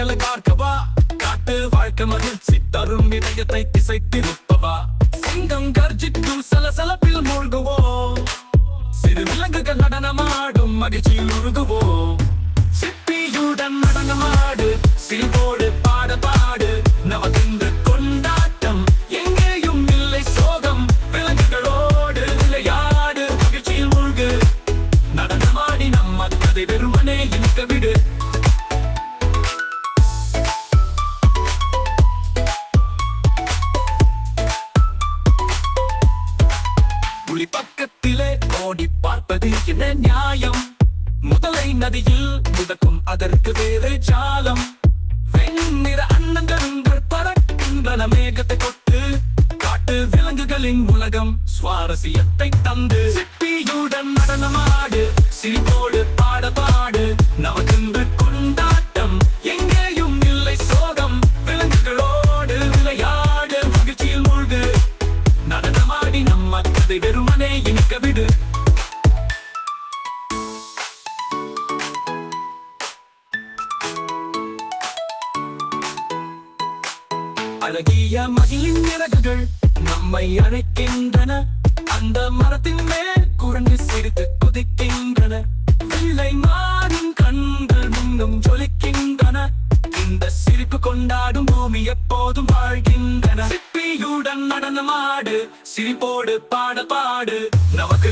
காட்சிகளை பார்க்கவா, காட்டு வாழ்க்கை மகிழ்ச்சி தரும் இதயத்தை திசைத்திருப்பவா. சிங்கம் கர்ஜிக்கும் சலசலப்பில் மூழ்குவோம், சிறு விலங்குகள் நடனமாடும் மகிழ்ச்சியில் உருகுவோம். சிப்பியுடன் நடனமாடு, சிரிப்போடு பாட பாடு, நமக்கு கொண்டாட்டம் எங்கேயும் இல்லை சோகம். விலங்குகளோடு விளையாடு, மகிழ்ச்சியில் மூழ்கு, நடனமாடி நம்ம கதை வெறுமனே இனிக்க விடு. புலி பக்கத்திலே ஓடி பார்ப்பது என்ன நியாயம்? முதலை நதியில் முதக்கும் அதற்கு வேறு ஜாலம். வெண்ணிற அன்னங்கள் பறக்கின்றன மேகத்தை கொட்டு, காட்டு விலங்குகளின் உலகம் சுவாரஸ்யத்தை தந்து. சிப்பியுடன் நடனமாடு, சிரிப்போடு பாட பாடு, நமக்கு கொண்டாட்டம் எங்கேயும் இல்லை சோகம். விலங்குகளோடு விளையாடு, மகிழ்ச்சியில் மூழ்கு, நடனமாடி நம்ம கதை வெறுமனே இனிக்க விடு. அழகிய மகிழின் இறகுகள் நம்மை அழைக்கின்றன, அந்த மரத்தின் மேல் குரங்கு சிரித்து குதிக்கின்றன. வெள்ளை மாறும் கண்கள் முன்னும் ஜொலிக்கின்றன, இந்த சிரிப்பு கொண்டாடும் பூமி எப்போதும் வாழ்கின்றன. சிப்பியுடன் நடனமாடு, சிரிப்போடு பாட பாடு, நமக்கு